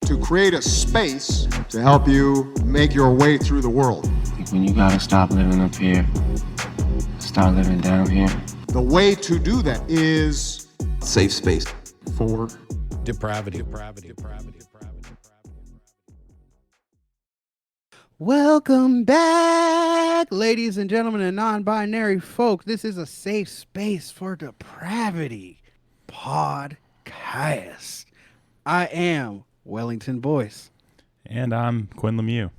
to create a space to help you make your way through the world. I think when you gotta stop living up here, start living down here. The way to do that is safe space for depravity. Welcome back, ladies and gentlemen and non-binary folk. This is a safe space for depravity podcast. I am Wellington Boyce. And I'm Quinn Lemieux.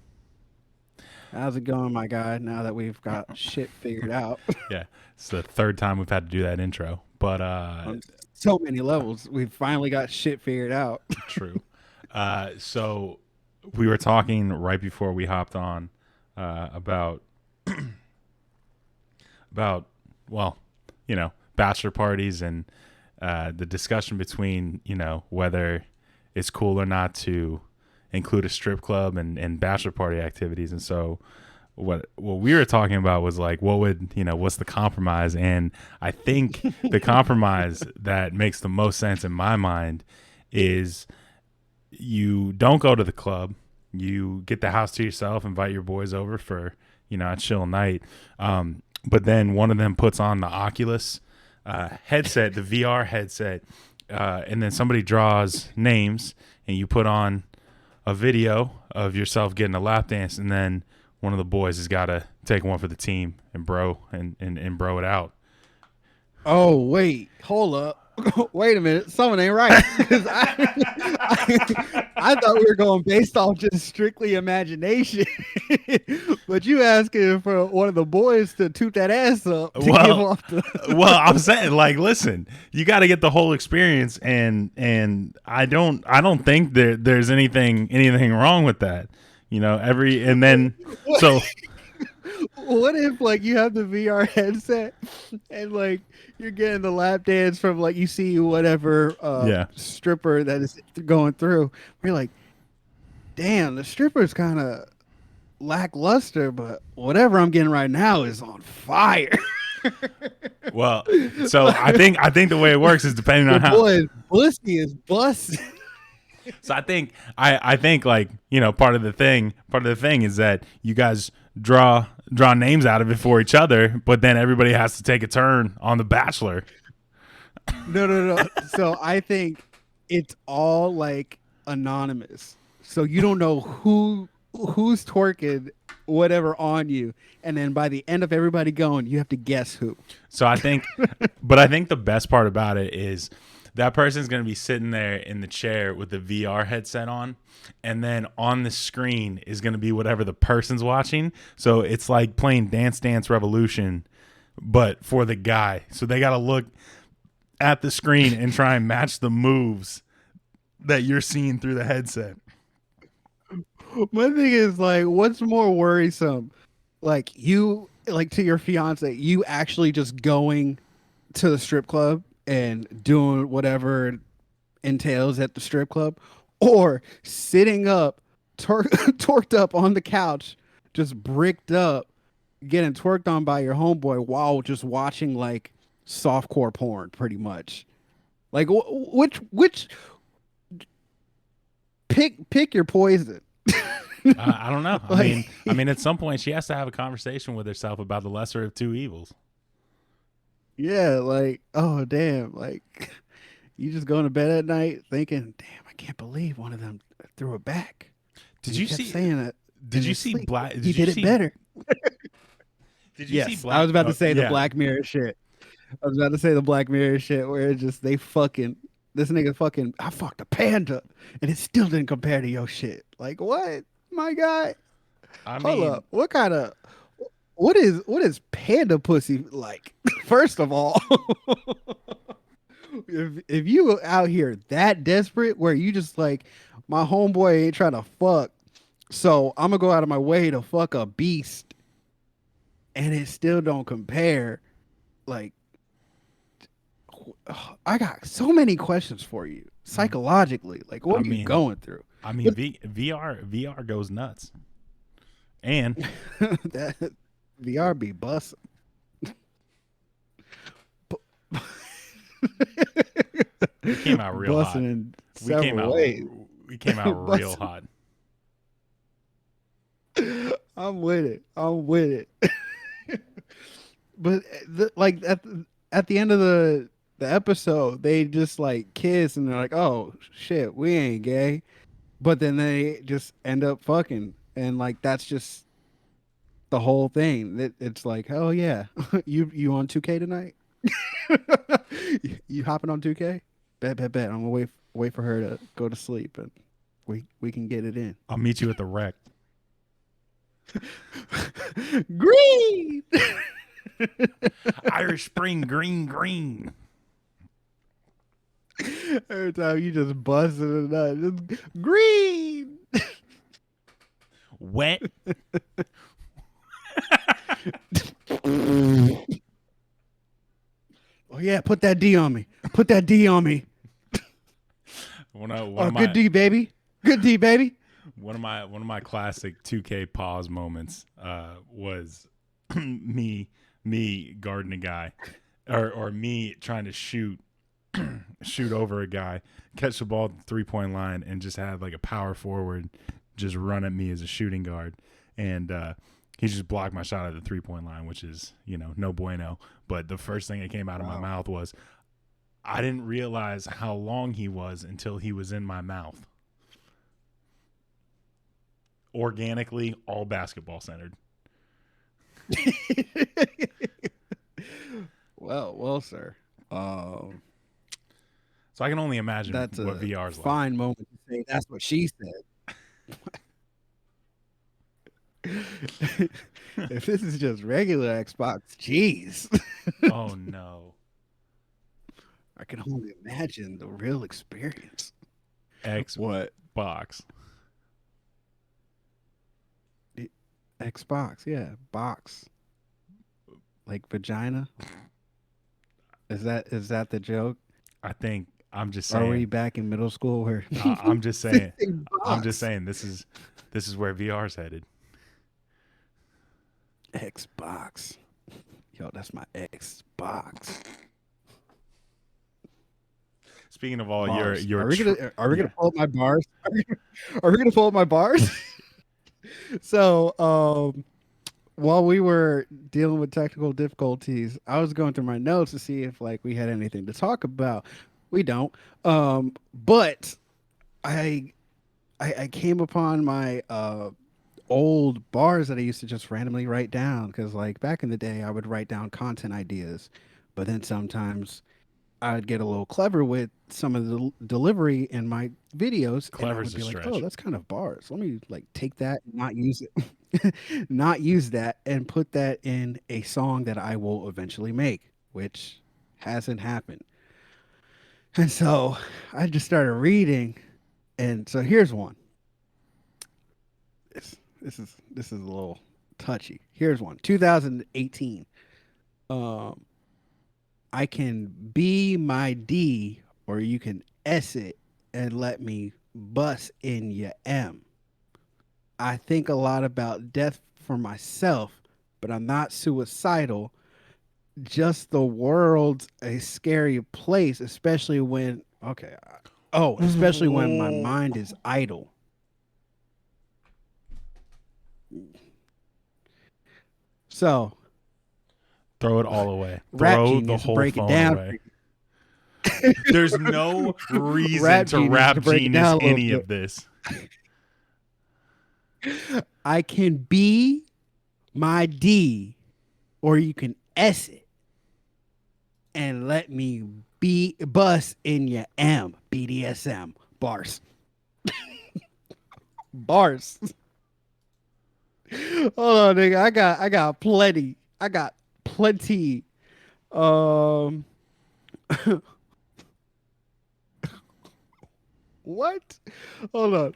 How's it going, my guy, now that we've got shit figured out? Yeah, it's the third time we've had to do that intro. But on so many levels, we've finally got shit figured out. True. So we were talking right before we hopped on about bachelor parties and the discussion between, whether it's cool or not to include a strip club and bachelor party activities. And so what we were talking about was like, what's the compromise? And I think the compromise that makes the most sense in my mind is you don't go to the club. You get the house to yourself, invite your boys over for, a chill night. But then one of them puts on the Oculus headset, the VR headset, and then somebody draws names and you put on a video of yourself getting a lap dance, and then one of the boys has got to take one for the team and bro it out. Oh, wait, hold up. Wait a minute, something ain't right. I thought we were going based off just strictly imagination, but you asking for one of the boys to toot that ass up to give off the. Well, I'm saying, like, listen, you got to get the whole experience, and I don't think there's anything wrong with that, so. What if like you have the VR headset and like you're getting the lap dance from like you see whatever stripper that is going through? You're like, damn, the stripper's kind of lackluster, but whatever I'm getting right now is on fire. Well, so I think the way it works is depending on how. Boy, Blisky is busted. So I think like, part of the thing is that you guys draw names out of it for each other, but then everybody has to take a turn on the Bachelor. No. So I think it's all like anonymous. So you don't know who's twerking whatever on you, and then by the end of everybody going, you have to guess who. So I think the best part about it is that person's going to be sitting there in the chair with the VR headset on, and then on the screen is going to be whatever the person's watching. So it's like playing Dance Dance Revolution, but for the guy. So they got to look at the screen and try and match the moves that you're seeing through the headset. My thing is, like, what's more worrisome? Like, to your fiance, you actually just going to the strip club and doing whatever it entails at the strip club, or sitting up, torqued up on the couch, just bricked up, getting twerked on by your homeboy while just watching like softcore porn, pretty much. Like, which pick your poison. I don't know. I mean, at some point she has to have a conversation with herself about the lesser of two evils. Yeah, like, oh damn, like you just going to bed at night thinking, damn, I can't believe one of them threw it back. Did you see saying that? Did you see Black? He did it better. Did you see Black? I was about to say the Black Mirror shit. Where it's just this nigga fucking, I fucked a panda and it still didn't compare to your shit. Like, what, my guy? Hold up, what is panda pussy like? First of all, if you out here that desperate where you just like, my homeboy ain't trying to fuck, so I'm gonna go out of my way to fuck a beast, and it still don't compare. Like, I got so many questions for you psychologically. Like, what are you going through? I mean, VR goes nuts, and that VR be busting. We came out real hot. In several ways. We came out real hot. I'm with it. I'm with it. But like at the end of the episode, they just like kiss and they're like, "Oh shit, we ain't gay," but then they just end up fucking, and like that's just the whole thing. It's like, oh yeah, you on 2K tonight? You hopping on 2K? Bet. I'm gonna wait for her to go to sleep, and we can get it in. I'll meet you at the wreck. Green. Irish Spring, green. Every time you just busted it up, just green. Wet. Oh yeah, put that D on me. Put that D on me. Good D, baby. Good D, baby. One of my classic 2K pause moments was me guarding a guy, or me trying to shoot over a guy, catch the ball at the 3-point line, and just have like a power forward just run at me as a shooting guard, and he just blocked my shot at the 3-point line, which is no bueno. But the first thing that came out of my mouth was, I didn't realize how long he was until he was in my mouth. Organically, all basketball centered. Well, sir. So I can only imagine That's what a VR's like. fine moment to say. That's what she said. If this is just regular Xbox, jeez. Oh no. I can only imagine the real experience. Xbox. Xbox, yeah, box, like vagina. Is that the joke? I think I'm just Are we saying. back in middle school? Where I'm just saying. I'm Box. just saying. This is where VR's headed. Xbox. Yo, that's my Xbox. Speaking of all Bars. your Are we gonna pull up my bars? Are we gonna pull up my bars? So, while we were dealing with technical difficulties, I was going through my notes to see if like we had anything to talk about. We don't. But I came upon my old bars that I used to just randomly write down, because like back in the day I would write down content ideas, but then sometimes I'd get a little clever with some of the delivery in my videos. Clever's and I a would be like, stretch. oh, that's kind of bars. Let me like take that and not use it, not use that, and put that in a song that I will eventually make, which hasn't happened. And so I just started reading, and so here's one. This is a little touchy. Here's one. 2018. I can be my D, or you can S it and let me bust in your M. I think a lot about death for myself, but I'm not suicidal. Just the world's a scary place, especially when especially when my mind is idle. So Throw it all away. Rap Throw the Genius, whole break it phone down away. There's no reason Rap to Genius, Rap to break it Genius down a little any bit. of this. I can be my D, or you can S it and let me be bust in your M. BDSM bars. Bars. Hold on, nigga. I got plenty. I got plenty. What? Hold on.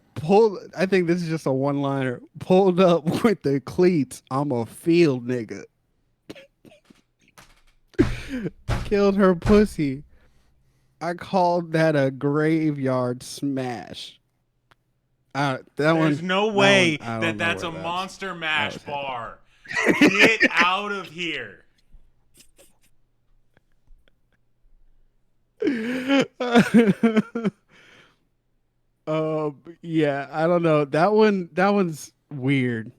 I think this is just a one-liner. Pulled up with the cleats. I'm a field nigga. Killed her pussy. I called that a graveyard smash. There's no way that that's a Monster Monster Mash bar. Get out of here. Yeah, I don't know. That one's weird.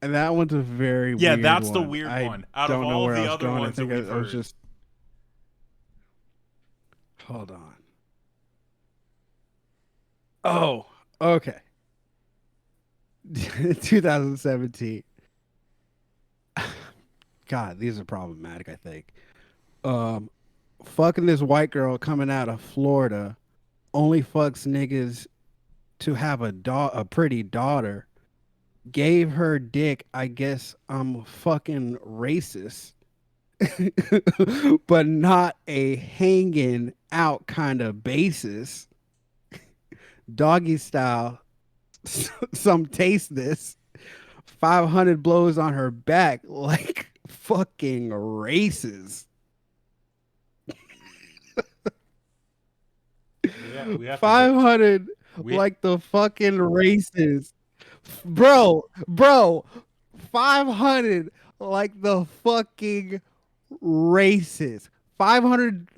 And that one's a very Yeah, weird that's the one. weird I one. Out of don't know all where I the was other going. I ones that think we've I was heard. just hold on. Oh, okay. 2017. God, these are problematic, I think. Um Fucking this white girl coming out of Florida only fucks niggas to have a pretty daughter. Gave her dick, I guess I'm fucking racist. But not a hanging out kind of basis. Doggy style. Some taste this. 500 blows on her back like fucking races. We have to. 500 We, like the fucking races. Bro, 500 like the fucking races. 500,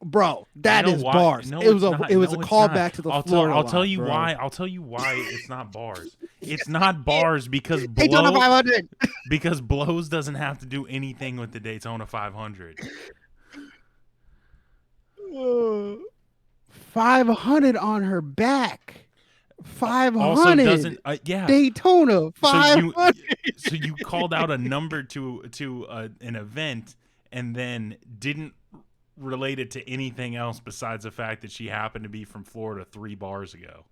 bro, that you know is why? bars. No, It was it's a not. it was a No, it's not. callback to the I'll Florida tell line, you bro. why. I'll tell you why it's not bars. It's not bars because Daytona 500. Blows doesn't have to do anything with the Daytona 500. 500 on her back. Also 500. doesn't yeah. Daytona So 500. you called out a number to an event and then didn't relate it to anything else besides the fact that she happened to be from Florida 3 bars ago.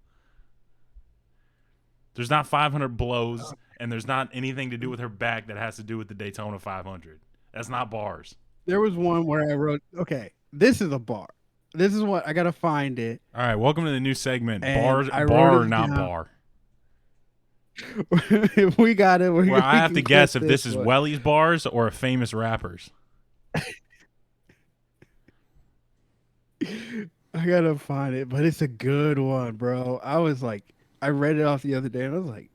There's not 500 blows and there's not anything to do with her back that has to do with the Daytona 500. That's not bars. There was one where I wrote, okay, this is a bar. This is what I gotta find it. All right, welcome to the new segment. And Bars, I bar wrote or it not down. bar. If we got it, Where I have to guess if this is one. Welly's bars or a famous rappers. I gotta find it, but it's a good one, bro. I was like, I read it off the other day, and I was like,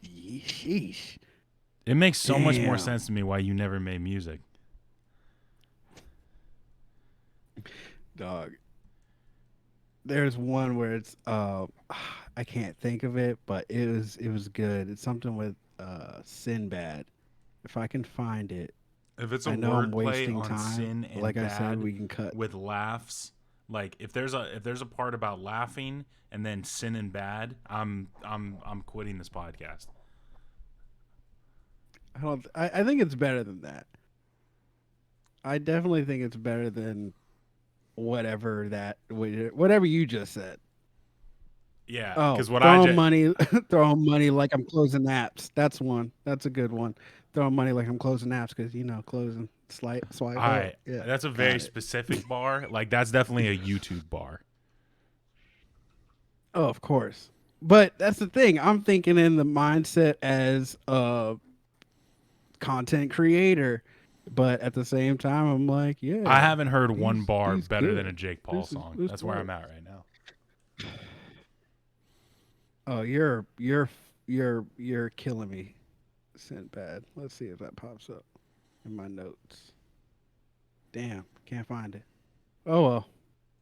sheesh. It makes so much more Damn. sense to me why you never made music. Dog. There's one where it's I can't think of it, but it was good. It's something with Sinbad. If I can find it. If it's a I know I'm wordplay wasting on time. sin and Like I bad said, we can cut. with laughs, like if there's a part about laughing and then sin and bad, I'm quitting this podcast. I think it's better than that. I definitely think it's better than whatever you just said. Yeah, Oh, because what I throwing just money, throwing money like I'm closing apps. That's one. That's a good one. Throwing money like I'm closing apps because closing swipe. all Up. right, Yeah, that's a got very it. specific bar. Like that's definitely a YouTube bar. Oh, of course. But that's the thing. I'm thinking in the mindset as a content creator, but at the same time, I'm like, yeah. I haven't heard one he's- bar he's better good. than a Jake Paul This is- song. this That's where works. I'm at right now. Oh, you're killing me, Sinbad. Let's see if that pops up in my notes. Damn, can't find it. Oh well,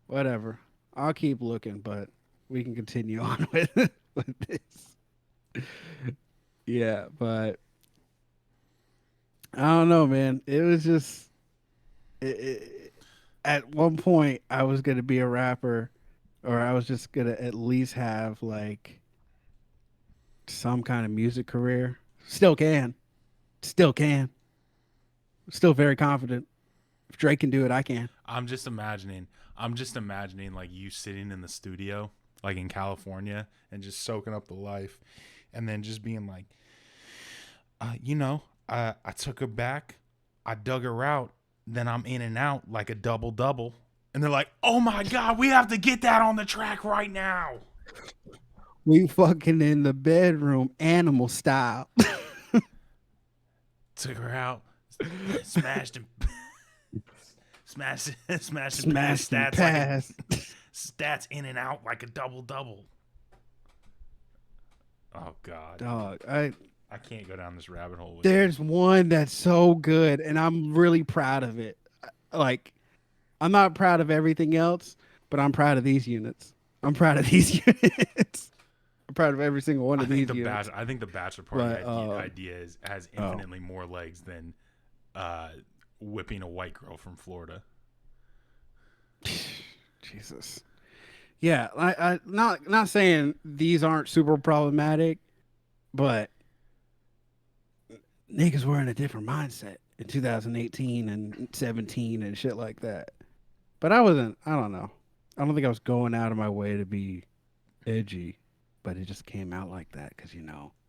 whatever. I'll keep looking, but we can continue on with this. Yeah, but I don't know, man. It was just at one point I was gonna be a rapper, or I was just gonna at least have like some kind of music career. Still can. Still can. Still very confident. If Drake can do it, I can. I'm just imagining like you sitting in the studio, like in California, and just soaking up the life, and then just being like, I took her back, I dug her out, then I'm in and out like a double double, and they're like, oh my god, we have to get that on the track right now. We fucking in the bedroom, animal style. Took her out, smashed him. Smash and Smash pass and stats pass. like stats in and out like a double double. Oh god, Dog, I can't go down this rabbit hole. there's one that's so good, and I'm really proud of it. Like, I'm not proud of everything else, but I'm proud of these units. I'm proud of these units. I'm proud of every single one I of think these the units. I think the bachelor party But, idea has infinitely more legs than whipping a white girl from Florida. Jesus. Yeah, I not saying these aren't super problematic, but niggas were in a different mindset in 2018 and 17 and shit like that. But I wasn't. I don't know. I don't think I was going out of my way to be edgy, but it just came out like that because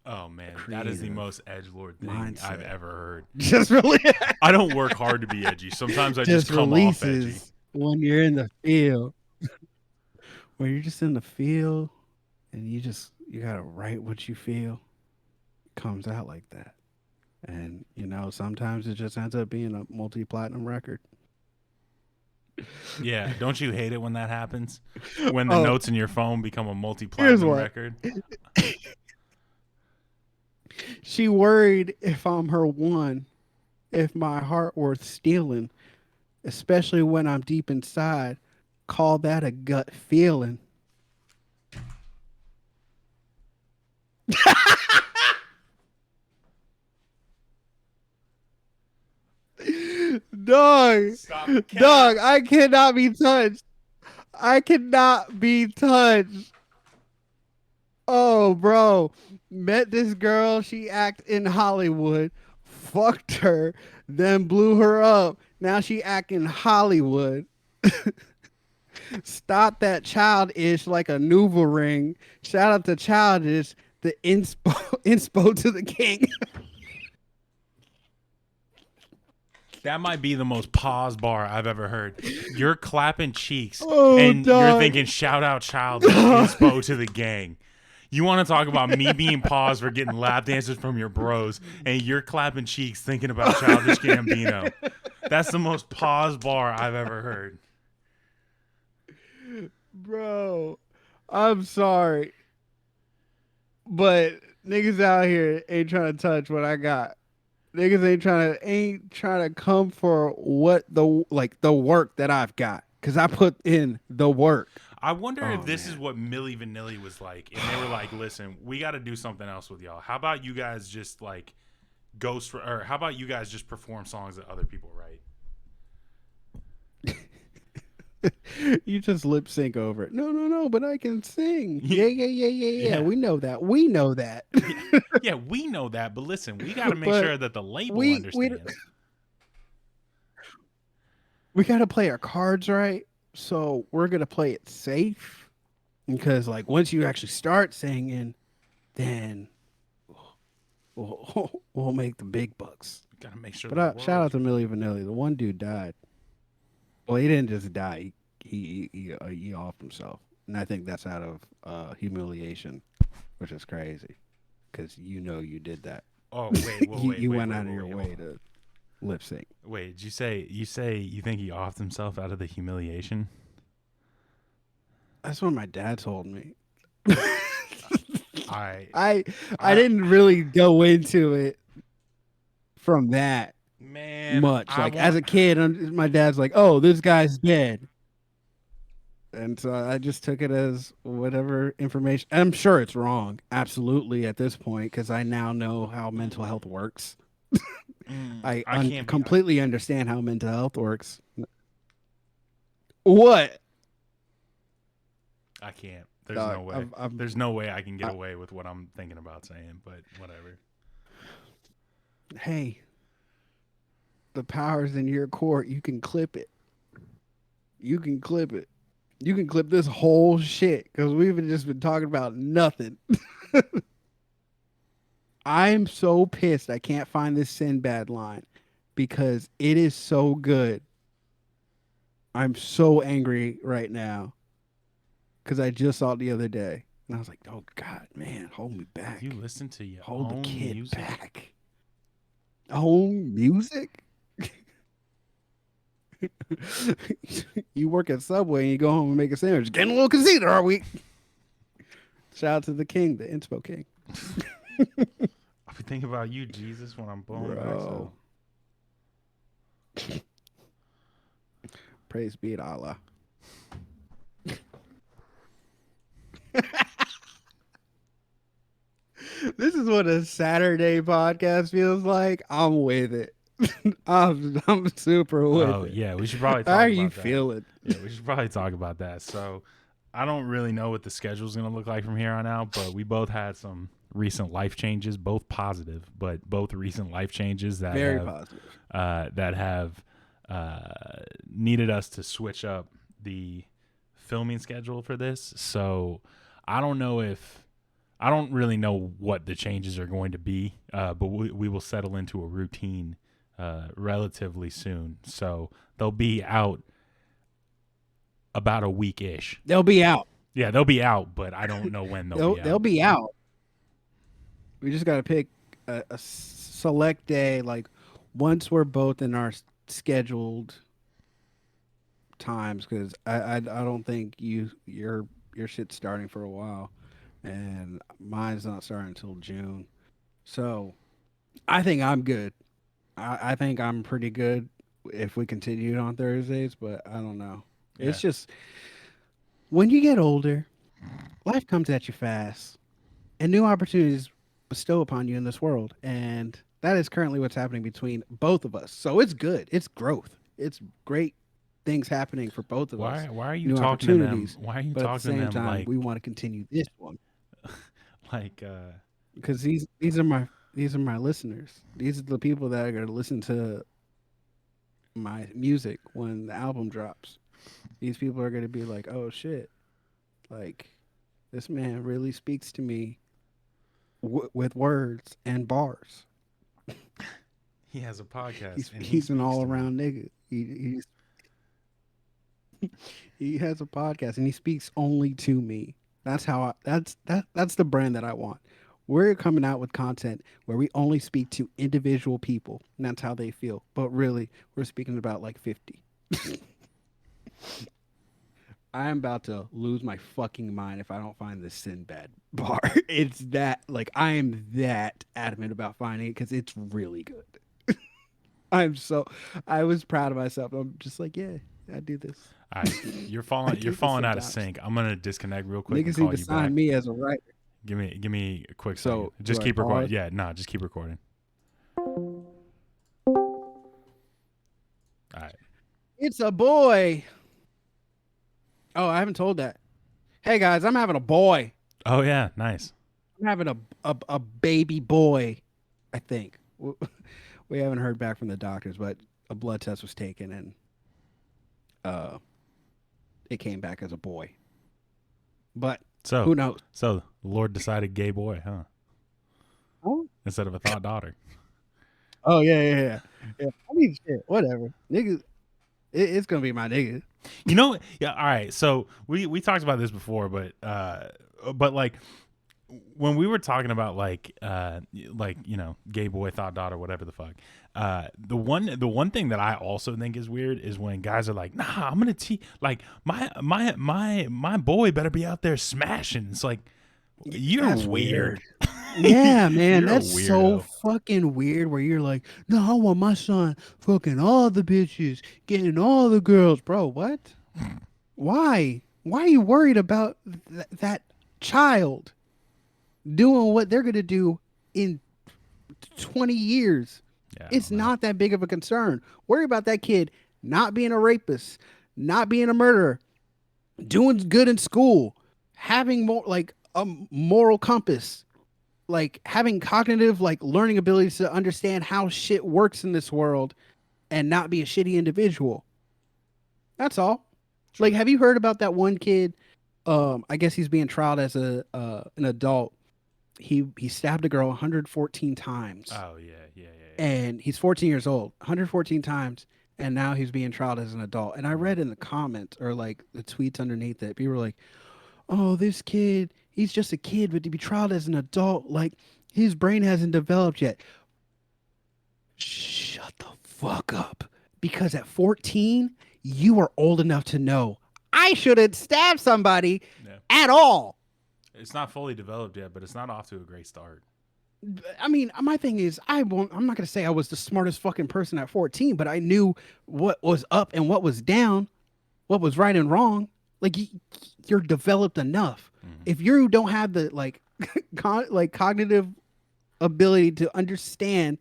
Oh man, that is the creative most edgelord thing I've mindset. ever heard. Just really, I don't work hard to be edgy. Sometimes I just just come off edgy. releases when you're in the field, when you're just in the field, and you gotta write what you feel. It comes out like that, and sometimes it just ends up being a multi-platinum record. Yeah, don't you hate it when that happens? When the Oh, notes in your phone become a here's multi-platinum what. record? She worried if I'm her one, if my heart worth stealing, especially when I'm deep inside. Call that a gut feeling. Dog, Stop dog, I cannot be touched. I cannot be touched. Oh, bro. Met this girl. She act in Hollywood. Fucked her. Then blew her up. Now she act in Hollywood. Stop that childish like a Nuva ring. Shout out to childish. The inspo inspo to the king. That might be the most pause bar I've ever heard. You're clapping cheeks Oh, and dog. you're thinking shout out child inspo to the gang. You want to talk about me being paused for getting lap dances from your bros, and you're clapping cheeks thinking about Childish Gambino. That's the most pause bar I've ever heard. Bro, I'm sorry. But niggas out here ain't trying to touch what I got. Niggas ain't trying to come for what the work that I've got. Cause I put in the work. I wonder if Oh, this man. is what Milli Vanilli was like, and they were like, "Listen, we got to do something else with y'all. How about you guys just like or how about you guys just perform songs that other people write?" You just lip sync over it. No, but I can sing. Yeah. Yeah. We know that. We know that. Yeah, we know that, but listen, we got to make But sure that the label we understands. we gotta play our cards right. So we're gonna play it safe. Because like once you actually start singing, then we'll make the big bucks. Got to make sure. But shout out to Milli Vanilli. The one dude died. Well, he didn't just die. He offed himself, and I think that's out of humiliation, which is crazy, because you did that. Oh wait, whoa, You wait, went wait, out of wait, your wait, way hold on. to lip sync. Wait, did you say you think he offed himself out of the humiliation? That's what my dad told me. I I didn't really go into it from that man, much. I Like want, as a kid, my dad's like, "Oh, this guy's dead," and so I just took it as whatever information. I'm sure it's wrong, absolutely at this point, because I now know how mental health works. I can't be- completely understand how mental health works. What? I can't. There's Dog, no way. There's no way I can get away with what I'm thinking about saying, but whatever. Hey, the power's in your court. You can clip it. You can clip it. You can clip this whole shit because we've just been talking about nothing. I'm so pissed I can't find this Sinbad line because it is so good. I'm so angry right now because I just saw it the other day and I was like, "Oh God, man, hold me back. You listen to your Hold own the kid music. back. Own music." You work at Subway and you go home and make a sandwich. Getting a little conceited, are we? Shout out to the king, the Inspo King. I'll be thinking about you, Jesus, when I'm blowing back. Bro. Praise be to Allah. This is what a Saturday podcast feels like. I'm with it. I'm super with Oh it. yeah, we should probably talk How are about you that. feeling? Yeah, we should probably talk about that. So, I don't really know what the schedule is going to look like from here on out, but we both had some recent life changes, both positive, but both recent life changes that Very have, positive. that have needed us to switch up the filming schedule for this. So, I don't really know what the changes are going to be, but we will settle into a routine relatively soon. So they'll be out about a week-ish. They'll be out. Yeah, they'll be out, but I don't know when they'll be out. They'll be out. We just got to pick a select day, like once we're both in our scheduled times, because I don't think your shit's starting for a while, and mine's not starting until June. So I think I'm good. I think I'm pretty good if we continued on Thursdays, but I don't know. It's just when you get older, life comes at you fast, and new opportunities bestow upon you in this world, and that is currently what's happening between both of us. So it's good. It's growth. It's great things happening for both of us. Why are you New talking to them? opportunities, Why are you but at the talking to same them time, like we want to continue this one like because these are my listeners. These are the people that are going to listen to my music when the album drops. These people are going to be like, "Oh shit. Like this man really speaks to me with words and bars. he has a podcast He's, and he he's an speaks to all me. around nigga. He has a podcast and he speaks only to me. That's how that's the brand that I want. We're coming out with content where we only speak to individual people, and that's how they feel. But really, we're speaking about like 50. I am about to lose my fucking mind if I don't find this Sinbad bar. It's that, like, I am that adamant about finding it because it's really good. I was proud of myself. I'm just like, yeah, I do this. All right, you're I falling do you're this falling out of sometimes. sync. I'm gonna disconnect real quick and Niggas need call to you sign back. me as a writer. Give me a quick So, second. Just do I keep recording. pause? Yeah, no, just keep recording. All right. It's a boy. Oh, I haven't told that. Hey guys, I'm having a boy. Oh yeah, nice. I'm having a baby boy. I think we haven't heard back from the doctors, but a blood test was taken and it came back as a boy. But So who knows? So the Lord decided gay boy, huh? Oh, Instead of a thought daughter. oh yeah. I mean, shit, whatever. Niggas, it's gonna be my nigga. You know, yeah. All right. So we talked about this before, but like when we were talking about like you know, gay boy, thought daughter, whatever the fuck. The one thing that I also think is weird is when guys are like, nah, I'm gonna like my boy better be out there smashing. It's like you're That's weird. Yeah, man, You're a that's so weirdo. fucking weird. Where you're like, no, I want my son fucking all the bitches, getting all the girls, bro. What? Why? Why are you worried about that child doing what they're gonna do in 20 years? Yeah, I It's don't know. not that big of a concern. Worry about that kid not being a rapist, not being a murderer, doing good in school, having more like a moral compass, like having cognitive like learning abilities to understand how shit works in this world and not be a shitty individual. That's all. Like, have you heard about that one kid? I guess he's being trialed as an adult. He stabbed a girl 114 times. Oh yeah. And he's 14 years old, 114 times, and now he's being trialed as an adult. And I read in the comments or like the tweets underneath it, people were like, "Oh, this kid, he's just a kid, but to be trialed as an adult, like his brain hasn't developed yet." Shut the fuck up. Because at 14, you are old enough to know I shouldn't stab somebody Yeah. at all. It's not fully developed yet, but it's not off to a great start. I mean, my thing is, I'm not going to say I was the smartest fucking person at 14, but I knew what was up and what was down, what was right and wrong. Like, you're developed enough. Mhm. If you don't have the, like, cognitive ability to understand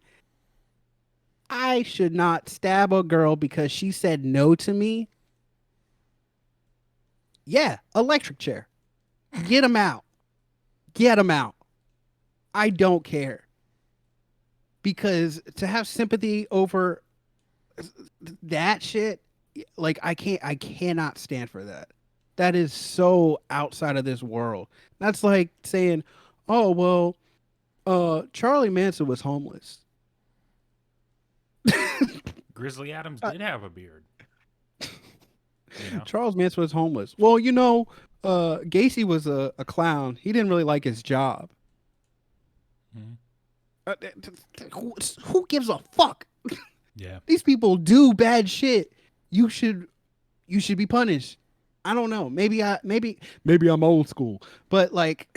I should not stab a girl because she said no to me. Yeah, electric chair. Get him out. Get him out. I don't care. Because to have sympathy over that shit, like I cannot stand for that. That is so outside of this world. That's like saying, "Oh, well, Charlie Manson was homeless." Grizzly Adams did have a beard. You know? Charles Manson was homeless. Well, Gacy was a clown. He didn't really like his job. Mhm. Who gives a fuck? Yeah. These people do bad shit. You should be punished. I don't know. Maybe I'm old school, but like,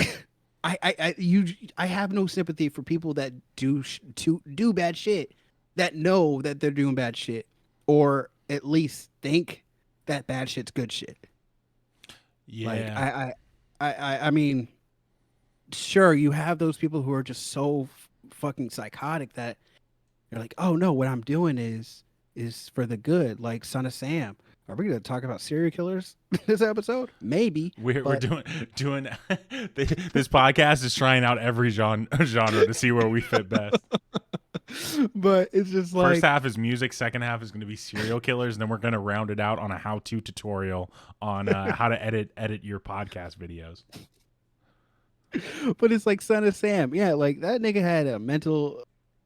I have no sympathy for people that do bad shit, that know that they're doing bad shit, or at least think that bad shit's good shit. Yeah. Like I mean, sure, you have those people who are just so fucking psychotic that you're like, oh no, what I'm doing is for the good, like Son of Sam. Are we going to talk about serial killers this episode? Maybe. We're but- doing this podcast is trying out every genre to see where we fit best. But it's just like, First half is music, second half is going to be serial killers, and then we're going to round it out on a how-to tutorial on how to edit your podcast videos. but it's like Son of Sam. Yeah, like that nigga had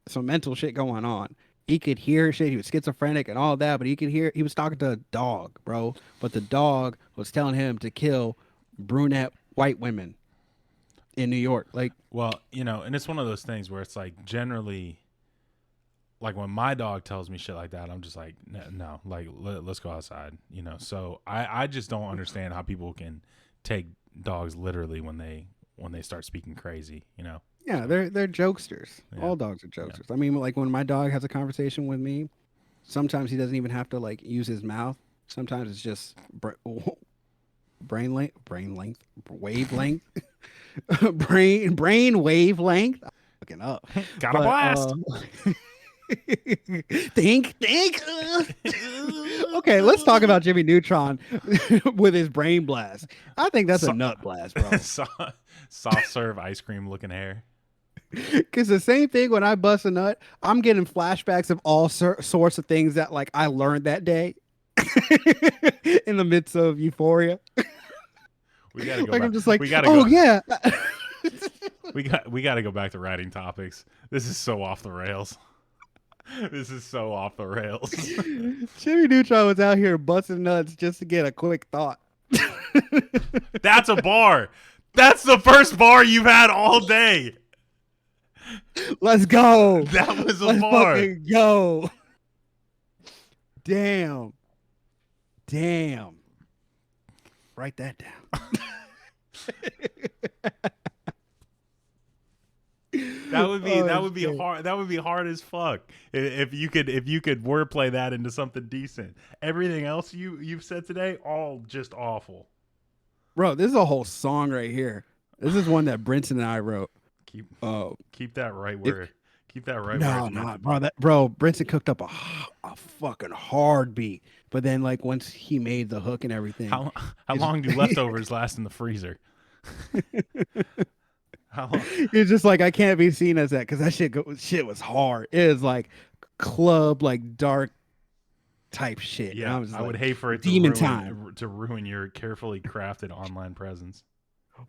some mental shit going on. He could hear shit. He was schizophrenic and all that, but he was talking to a dog, bro. But the dog was telling him to kill brunette white women in New York. Like, Well, and it's one of those things where it's like generally, like when my dog tells me shit like that, I'm just like, no, like let's go outside, So I just don't understand how people can take dogs literally when they start speaking crazy, yeah, they're jokesters. Yeah. All dogs are jokesters. I mean, like when my dog has a conversation with me, sometimes he doesn't even have to like use his mouth. Sometimes it's just brain wavelength, brain wavelength. I'm looking up. Got a But, blast. Think. Okay, let's talk about Jimmy Neutron with his brain blast. I think that's a nut blast, bro. Soft serve ice cream looking hair. Because the same thing when I bust a nut, I'm getting flashbacks of all sorts of things that like I learned that day in the midst of euphoria. We gotta go Like back. I'm just like, we gotta oh go. yeah. We gotta go back to writing topics. This is so off the rails. This is so off the rails. Jimmy Neutron was out here busting nuts just to get a quick thought. That's a bar. That's the first bar you've had all day. Let's go. That was a Let's bar. fucking go. Damn. Write that down. That would be Oh, that would be shit. hard. That would be hard as fuck if you could wordplay that into something decent. Everything else you've said today, all just awful. Bro, this is a whole song right here. This is one that Brinson and I wrote. Keep Oh, that right where keep that right no, where it's meant to be. bro, Brinson cooked up a fucking hard beat. But then like once he made the hook and everything, How long do leftovers last in the freezer? How long? it's just like I can't be seen as that because that shit was hard. It was like club, like dark type shit. And Yeah, was I would like, hate for it to demon ruin, time. to ruin your carefully crafted online presence.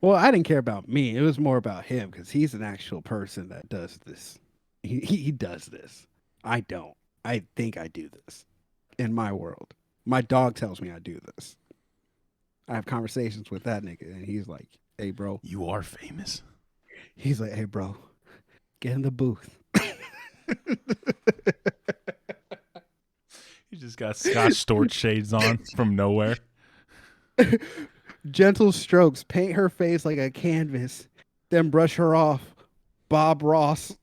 Well, I didn't care about me. It was more about him because he's an actual person that does this. He does this. I don't. I think I do this in my world. My dog tells me I do this. I have conversations with that nigga, and he's like, "Hey, bro." You are famous. He's like, "Hey, bro, get in the booth." You just got Scotch Storch shades on from nowhere. Gentle strokes, paint her face like a canvas, then brush her off. Bob Ross.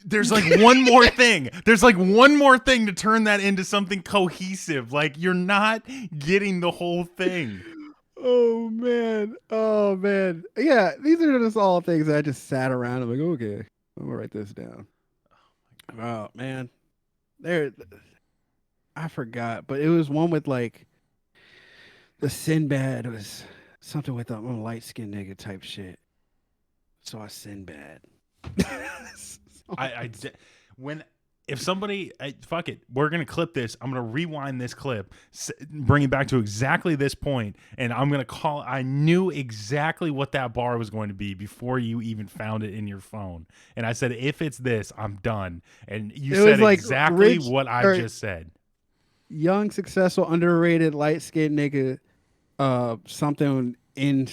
There's like one more thing. There's like one more thing to turn that into something cohesive. Like you're not getting the whole thing. Oh man. Oh man. Yeah, these are just all things that I just sat around. I'm like, okay, I'm gonna write this down. Oh man. There I forgot, but it was one with like the Sinbad. It was something with I'm a light skinned nigga type shit. So I Sinbad. When if somebody fuck it, we're gonna clip this. I'm gonna rewind this clip, bring it back to exactly this point, and I'm gonna call. I knew exactly what that bar was going to be before you even found it in your phone, and I said, if it's this, I'm done. And you It said was like exactly rich what I or just said. young, successful, underrated, light skinned nigga, something in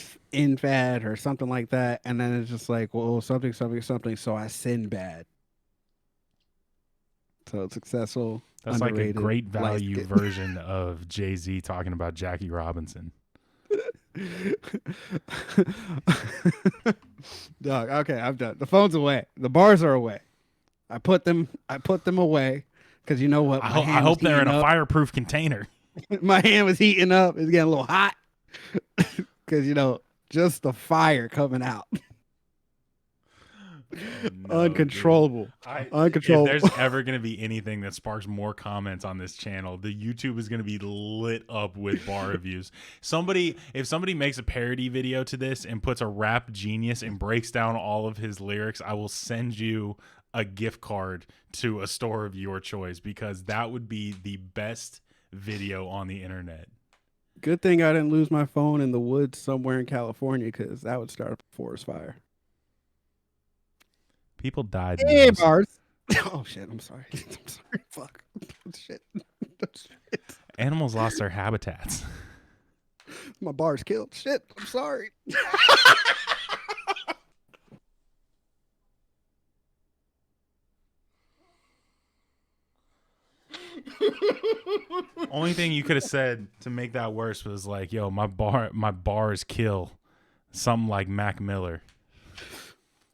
fad or something like that, and then it's just like, well, something, something, something. So I Sinbad. So successful, That's like a underrated, great light value skin. version of Jay-Z talking about Jackie Robinson. Dog, okay, I'm done. The phone's away. The bars are away. I put them away because you know what? I, My I hand was hope they're in heating a up. fireproof container. My hand was heating up. It's getting a little hot because just the fire coming out, No, uncontrollable, If uncontrollable. there's ever going to be anything that sparks more comments on this channel, the YouTube is going to be lit up with bar reviews. If somebody makes a parody video to this and puts a rap genius and breaks down all of his lyrics, I will send you a gift card to a store of your choice, because that would be the best video on the internet. Good thing I didn't lose my phone in the woods somewhere in California because that would start a forest fire. People died. In the Hey, most- bars. Oh shit! I'm sorry. I'm sorry. Fuck. Shit. Shit. Animals lost their habitats. My bar's killed. Shit. I'm sorry. Only thing you could have said to make that worse was like, "Yo, my bars kill." Something like Mac Miller.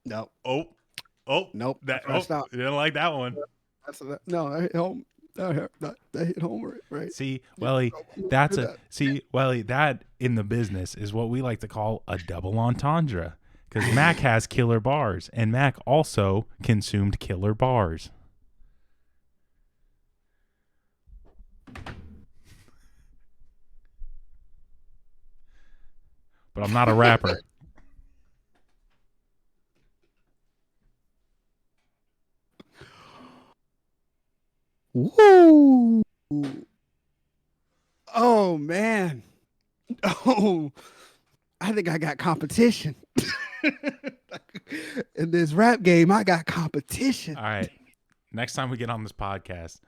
Nope. Oh, Nope. that Stop. you didn't like that one. No. I hit home. That hit home right. See, Welly, Welly, that in the business is what we like to call a double entendre, because Mac has killer bars, and Mac also consumed killer bars. But I'm not a rapper. Woo! Oh man. Oh, I think I got competition. In this rap game, I got competition. All right. Next time we get on this podcast,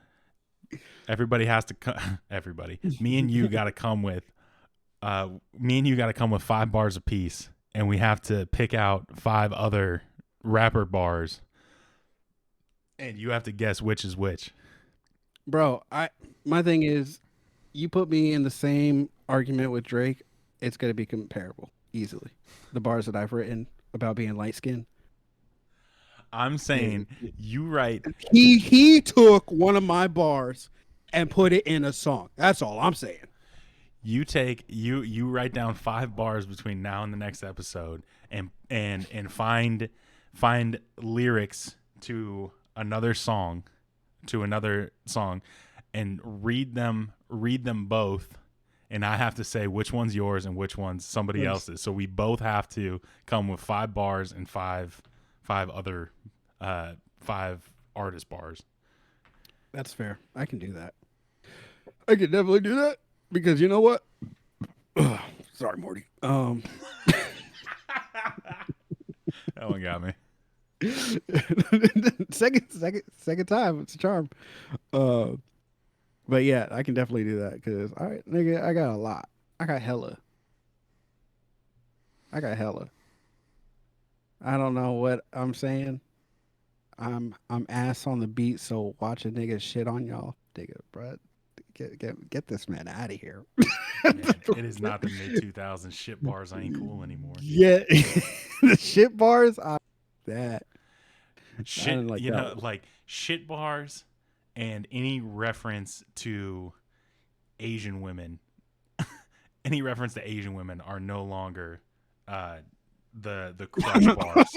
everybody has to everybody. Me and you got to come with 5 bars apiece, and we have to pick out 5 other rapper bars, and you have to guess which is which. Bro, my thing is, you put me in the same argument with Drake, it's gonna be comparable easily. The bars that I've written about being light skinned. I'm saying you write. He took one of my bars and put it in a song. That's all I'm saying. You take you write down 5 bars between now and the next episode, and find lyrics to another song, and read them both, and I have to say which one's yours and which one's somebody else's. So we both have to come with 5 bars and five other 5 artist bars. That's fair. I can do that. I can definitely do that because you know what? Sorry, Morty. That one got me. second time. It's a charm. But yeah, I can definitely do that because nigga, I got a lot. I got hella. I don't know what I'm saying. I'm ass on the beat, so watch a nigga shit on y'all, nigga, bruh. Get this man out of here. Man, it is not the mid 2000s. Shit bars ain't cool anymore. Yeah, the shit bars. That Shit, didn't like that one. like shit bars and any reference to Asian women any reference to Asian women are no longer the crush bars.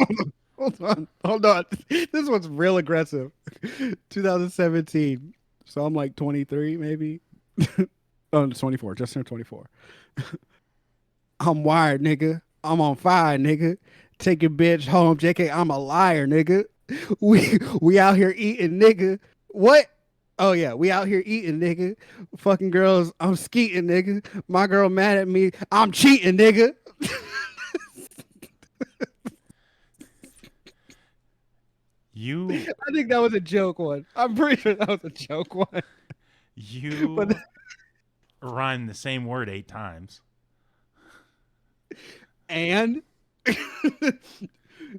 Hold on. This one's real aggressive. 2017. So I'm like 23, maybe. Oh, 24. Just turned 24. I'm wired, nigga. I'm on fire, nigga. Take your bitch home, JK. I'm a liar, nigga. We out here eating, nigga. What? Oh yeah, we out here eating, nigga. Fucking girls, I'm skeeting, nigga. My girl mad at me. I'm cheating, nigga. I think that was a joke one. I'm pretty sure that was a joke one. You rhyme the same word 8 times. And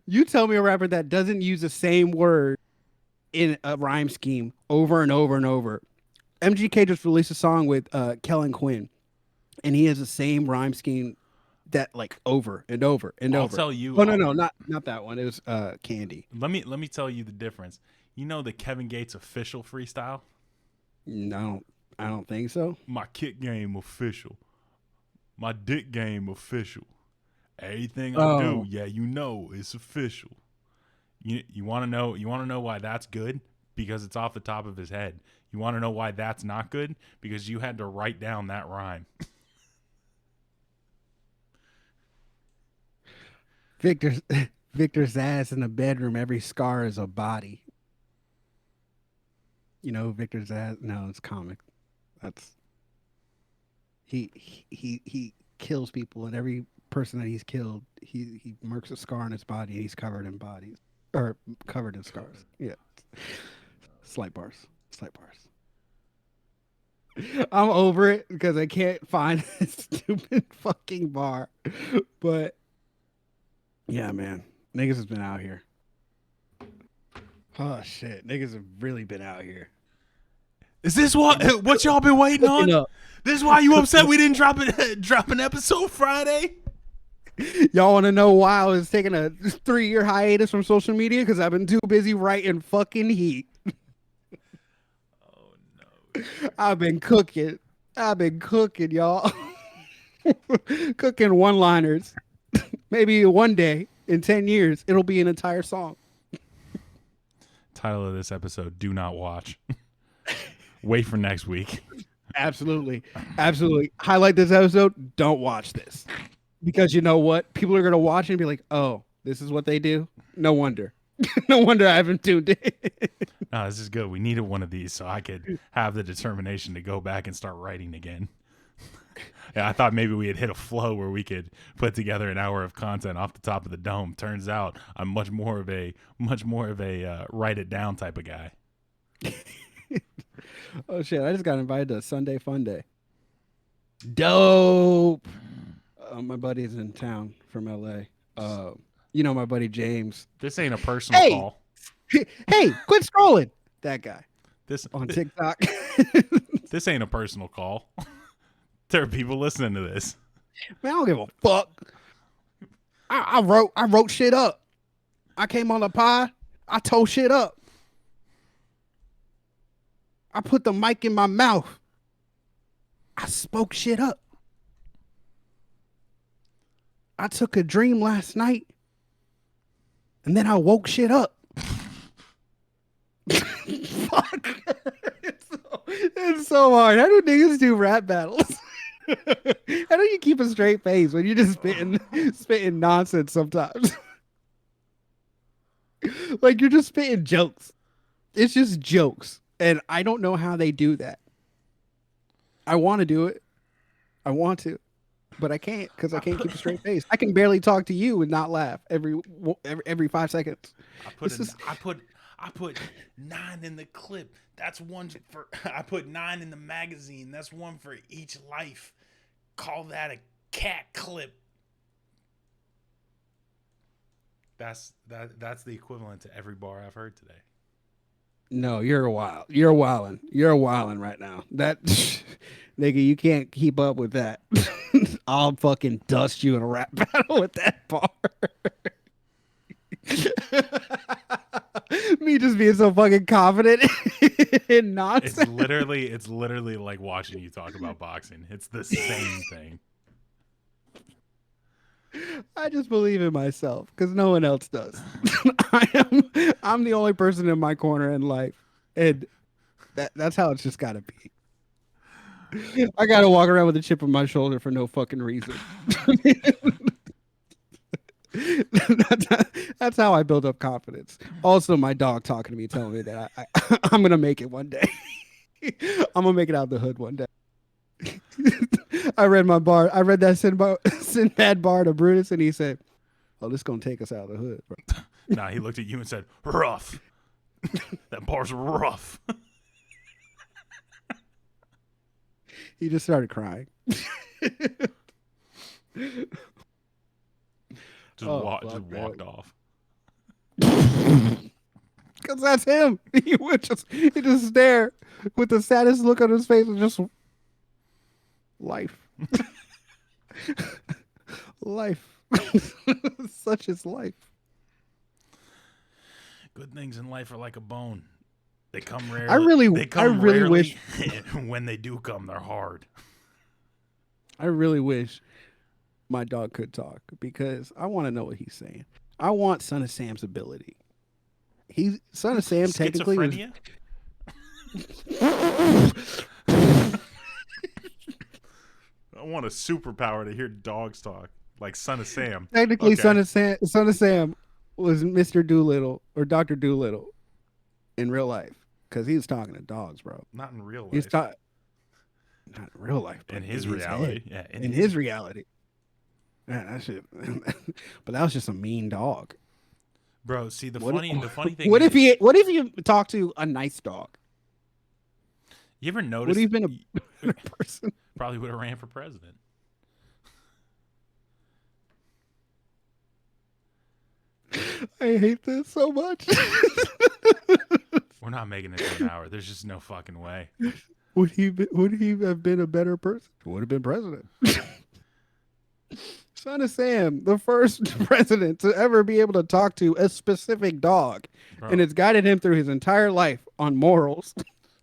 you tell me a rapper that doesn't use the same word in a rhyme scheme over and over and over. MGK just released a song with Kellen Quinn, and he has the same rhyme scheme that like over and over and over. I'll tell you. Oh no, not that one. It was Candy. Let me tell you the difference. You know the Kevin Gates official freestyle? No, I don't think so. My kick game official. My dick game official. Everything I do, yeah, you know it's official. You want to know why that's good? Because it's off the top of his head. You want to know why that's not good? Because you had to write down that rhyme. Victor's ass in the bedroom. Every scar is a body. You know Victor's ass? No, it's comic. That's he kills people, and every person that he's killed, he marks a scar on his body, and he's covered in bodies or covered in scars. Yeah, slight bars. I'm over it because I can't find this stupid fucking bar, but. Yeah, man. Niggas has been out here. Oh shit. Niggas have really been out here. Is this what y'all been waiting on? This is why you upset we didn't drop an episode Friday? Y'all want to know why I was taking a 3-year hiatus from social media? Because I've been too busy writing fucking heat. Oh no. I've been cooking, y'all. Cooking one-liners. Maybe one day in 10 years, it'll be an entire song. Title of this episode, Do Not Watch. Wait for next week. Absolutely. Highlight this episode. Don't watch this. Because you know what? People are going to watch it and be like, oh, this is what they do? No wonder. No wonder I haven't tuned in. No, this is good. We needed one of these so I could have the determination to go back and start writing again. Yeah, I thought maybe we had hit a flow where we could put together an hour of content off the top of the dome. Turns out I'm much more of a write it down type of guy. Oh shit! I just got invited to Sunday Fun Day. Dope. My buddy's in town from LA. You know my buddy James. This ain't a personal call. Hey, quit scrolling. That guy. This on TikTok. This ain't a personal call. There are people listening to this. Man, I don't give a fuck. I wrote shit up. I came on the pod. I told shit up. I put the mic in my mouth. I spoke shit up. I took a dream last night, and then I woke shit up. Fuck. It's so hard. How do niggas do rap battles? How do you keep a straight face when you're just spitting nonsense sometimes? Like you're just spitting jokes. It's just jokes. And I don't know how they do that. I want to do it. I want to. But I can't because I can't keep a straight face. I can barely talk to you and not laugh every 5 seconds. I put 9 in the clip. That's one for. I put 9 in the magazine. That's one for each life. Call that a cat clip. That's the equivalent to every bar I've heard today. No, you're wild. You're wilding. You're wilding right now. That nigga, you can't keep up with that. I'll fucking dust you in a rap battle with that bar. Me just being so fucking confident in nonsense. It's literally like watching you talk about boxing. It's the same thing. I just believe in myself because no one else does. I'm the only person in my corner in life, and that's how it's just got to be. I got to walk around with a chip on my shoulder for no fucking reason. that's, that's how I build up confidence. Also, my dog talking to me, telling me that I'm gonna make it one day. I'm gonna make it out of the hood one day. I read that Sinbad bar to Brutus, and he said, "Oh, this is gonna take us out of the hood, bro." Nah, he looked at you and said, "Rough." That bar's rough. He just started crying. Just walked off. Because that's him. He just stare with the saddest look on his face and just life. Life. Such is life. Good things in life are like a bone. They come rarely. I really wish when they do come, they're hard. I really wish my dog could talk because I want to know what he's saying. I want Son of Sam's ability. Son of Sam technically was, Schizophrenia? I want a superpower to hear dogs talk, like Son of Sam. technically Okay. Son of Sam was Mr. Doolittle or Dr. Doolittle in real life because he was talking to dogs, bro. Not in real He's life. not in real life, but In his head. reality. Yeah, In his reality. Man, that shit. But that was just a mean dog. Bro, see the What funny if- thing What is, if you talked to a nice dog? you ever Would notice he have been a better person? probably would have ran for president. I hate this so much. We're not making it to an hour. There's just no fucking way. Would he have been a better person? Would have been president. Son of Sam, the first president to ever be able to talk to a specific dog, Bro, and it's guided him through his entire life on morals.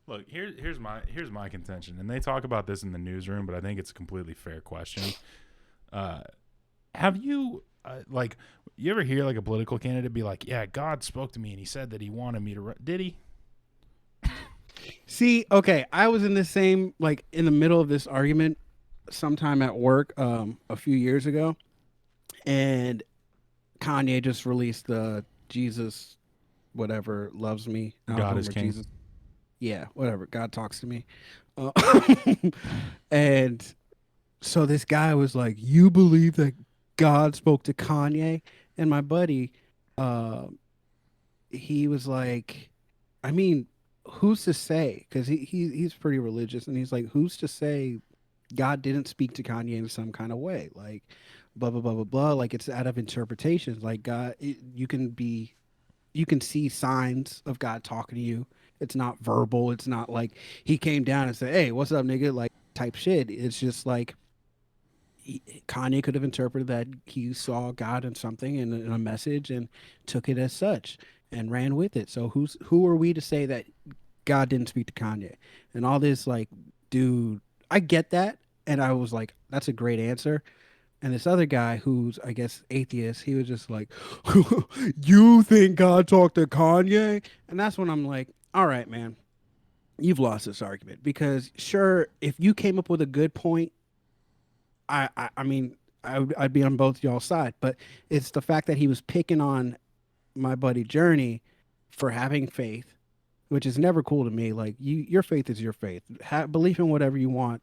look, here's my contention, and they talk about this in the newsroom, but I think it's a completely fair question. Have you you ever hear like a political candidate be like, "Yeah, God spoke to me and he said that he wanted me to did he?" See, okay, I was in the same in the middle of this argument sometime at work a few years ago, and Kanye just released the Jesus whatever loves me God album, is or king. Jesus, yeah, whatever, God talks to me, uh, and so this guy was like, "You believe that God spoke to Kanye?" And my buddy, he was like, I mean, who's to say? Because he's pretty religious, and he's like, who's to say God didn't speak to Kanye in some kind of way? Like, blah blah blah blah blah. Like, it's out of interpretations. Like, you can see signs of God talking to you. It's not verbal. It's not like he came down and said, "Hey, what's up, nigga?" Like type shit. It's just like Kanye could have interpreted that he saw God in something in a message and took it as such and ran with it. So who are we to say that God didn't speak to Kanye? And all this dude, I get that, and I was like, that's a great answer. And this other guy who's, I guess, atheist, he was just like, "You think God talked to Kanye?" And that's when I'm like, all right, man, you've lost this argument. Because sure, if you came up with a good point, I mean, I'd be on both y'all's side. But it's the fact that he was picking on my buddy Journey for having faith, which is never cool to me. Like, your faith is your faith. Believe in whatever you want.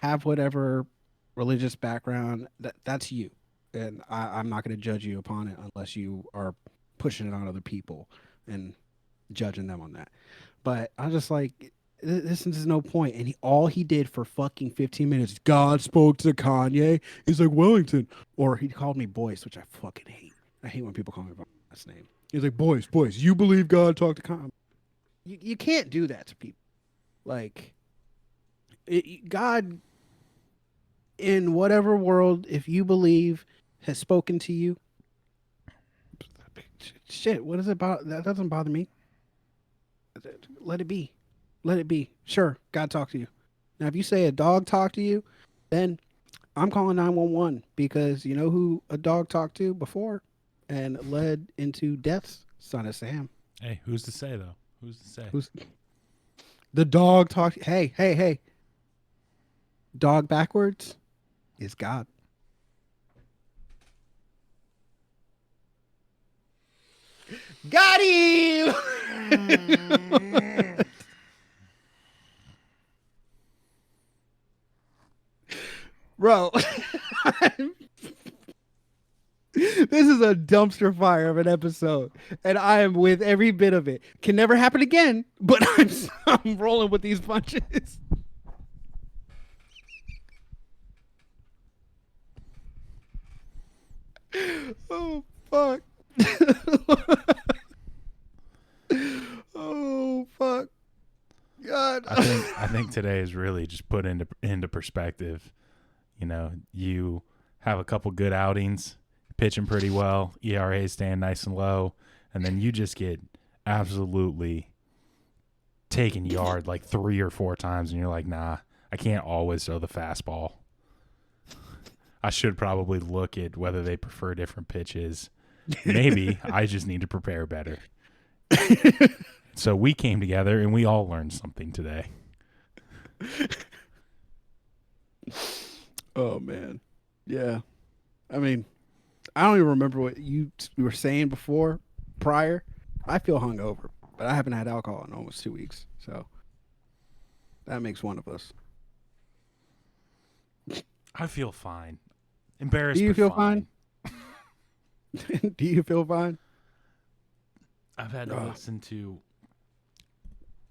Have whatever religious background. That's you. And I'm not going to judge you upon it unless you are pushing it on other people and judging them on that. But I just like, this is no point. And all he did for fucking 15 minutes, God spoke to Kanye. He's like, Wellington. Or he called me Boyce, which I fucking hate. I hate when people call me by my last name. He's like, Boyce, you believe God talked to Kanye? You can't do that to people. Like, God, in whatever world, if you believe, has spoken to you, shit, what is it about? That doesn't bother me. Let it be. Let it be. Sure, God talked to you. Now, if you say a dog talked to you, then I'm calling 911 because you know who a dog talked to before and led into deaths? Son of Sam. Hey, who's to say though? Who's to say? Who's the dog talk? Hey, hey, hey. Dog backwards is God. Got him! Bro, this is a dumpster fire of an episode, and I am with every bit of it. Can never happen again, but I'm rolling with these punches. Oh fuck! Oh fuck! God. I think today is really just put into perspective. You know, you have a couple good outings, pitching pretty well, ERA staying nice and low, and then you just get absolutely taken yard like 3 or 4 times, and you're like, nah, I can't always throw the fastball. I should probably look at whether they prefer different pitches. Maybe I just need to prepare better. So we came together and we all learned something today. Oh man, yeah. I mean, I don't even remember what you were saying before, prior. I feel hungover, but I haven't had alcohol in almost 2 weeks, so that makes one of us. I feel fine. Embarrassed. Do you but feel fine? Do you feel fine? I've had to Ugh. listen to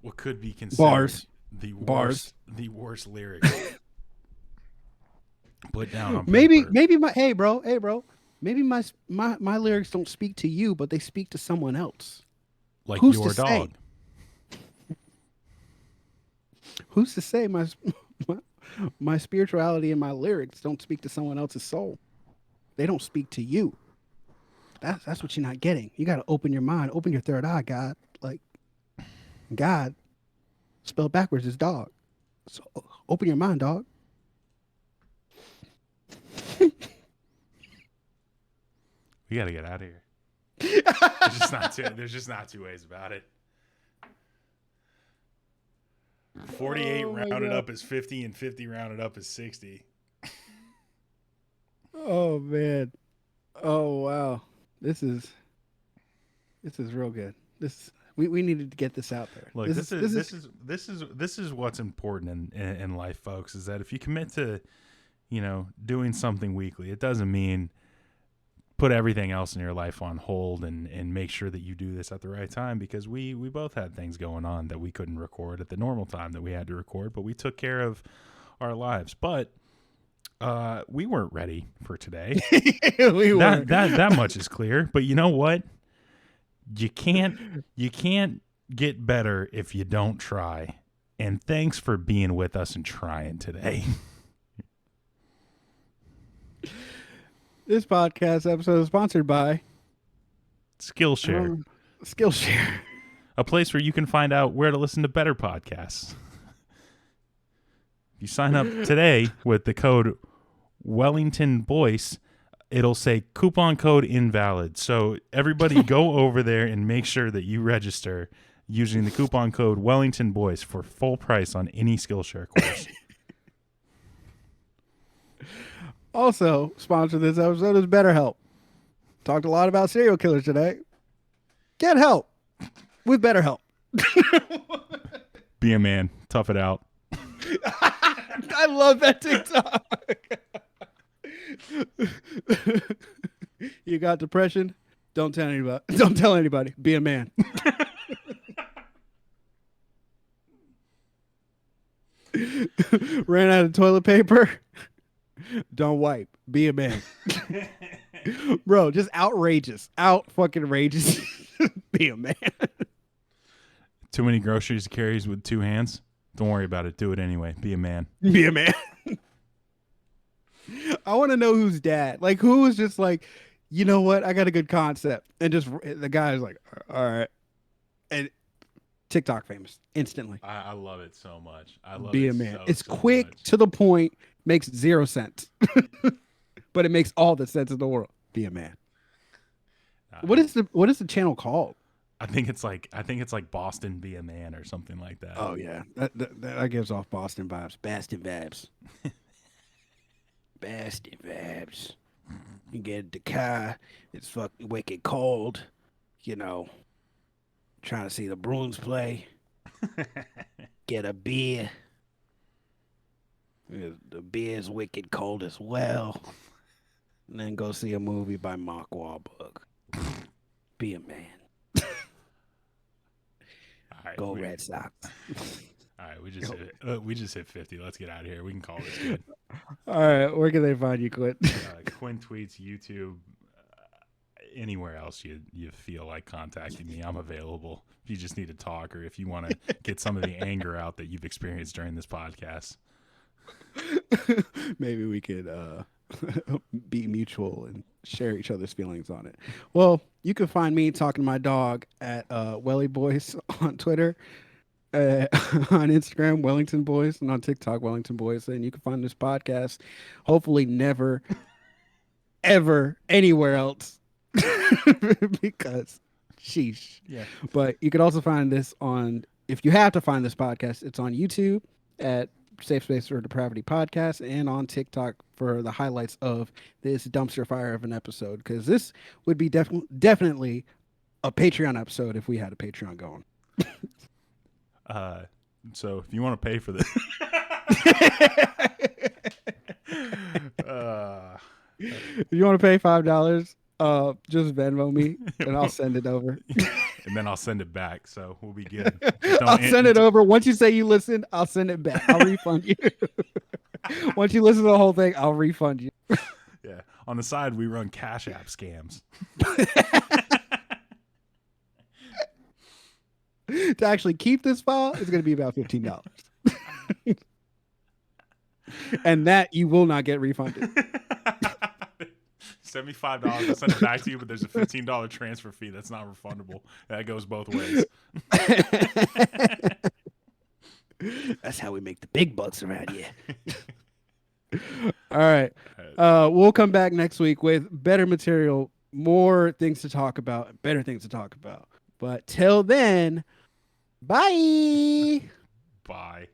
what could be considered Bars. the worst lyrics put down on Maybe paper. my hey bro, maybe my lyrics don't speak to you, but they speak to someone else. Like who's your to say? dog. Who's to say my spirituality and my lyrics don't speak to someone else's soul? They don't speak to you. That's what you're not getting. You got to open your mind, open your third eye, God. Like God, spelled backwards is dog. So open your mind, dog. We got to get out of here. There's just not two ways about it. 48 Oh my rounded God. up is 50 and 50 rounded up is 60. Oh man. Oh wow. This is real good. We needed to get this out there. Look, this is what's important in life, folks, is that if you commit to, doing something weekly, it doesn't mean put everything else in your life on hold and make sure that you do this at the right time, because we both had things going on that we couldn't record at the normal time that we had to record, but we took care of our lives. But we weren't ready for today. We were. That much is clear. But you know what? You can't get better if you don't try. And thanks for being with us and trying today. This podcast episode is sponsored by Skillshare, Skillshare. a place where you can find out where to listen to better podcasts. If you sign up today with the code Wellington Boyce, it'll say coupon code invalid. So everybody go over there and make sure that you register using the coupon code Wellington Boyce for full price on any Skillshare course. Also, sponsor this episode is BetterHelp. Talked a lot about serial killers today. Get help with BetterHelp. Be a man. Tough it out. I love that TikTok. You got depression? Don't tell anybody. Don't tell anybody. Be a man. Ran out of toilet paper? Don't wipe. Be a man. Bro, just outrageous. Out fucking outrageous. Be a man. Too many groceries to carry with 2 hands? Don't worry about it. Do it anyway. Be a man. Be a man. I want to know who's dad. Like, who was just like, you know what? I got a good concept. And just the guy is like, all right. And TikTok famous instantly. I love it so much. I love Be it a man. so, It's so quick much. to the point, makes 0 sense, but it makes all the sense in the world. Be a man. What is the channel called? I think it's like Boston Be a Man or something like that. Oh yeah, that gives off Boston vibes. Boston vibes. Boston vibes. You get the car. It's fucking wicked cold. You know, trying to see the Bruins play. Get a beer. The beer is wicked cold as well. And then go see a movie by Mark Wahlberg. Be a man. All right, Go Red Sox. All right, we just hit 50. Let's get out of here. We can call this good. All right, where can they find you, Quinn? Quinn Tweets, YouTube, anywhere else you feel like contacting me, I'm available. If you just need to talk, or if you want to get some of the anger out that you've experienced during this podcast. Maybe we could be mutual and share each other's feelings on it. Well, you can find me talking to my dog at Welly Boys on Twitter, on Instagram Wellington Boys, and on TikTok Wellington Boys. And you can find this podcast hopefully never ever anywhere else because sheesh. Yeah. But you could also find this on, if you have to find this podcast, it's on YouTube at Safe Space for Depravity Podcast, and on TikTok for the highlights of this dumpster fire of an episode, because this would be definitely a Patreon episode if we had a Patreon going. So if you want to pay for this, if you want to pay $5, just Venmo me and I'll send it over. and then I'll send it back, so we'll be good. I'll send it over. Once you say you listen, I'll send it back. I'll refund you. Once you listen to the whole thing, I'll refund you. Yeah. On the side, we run Cash App scams. To actually keep this file, it's going to be about $15. And that you will not get refunded. $75. I'll send it back to you, but there's a $15 transfer fee that's not refundable. That goes both ways. That's how we make the big bucks around here. All right. We'll come back next week with better material, more things to talk about, better things to talk about. But till then, bye. Bye.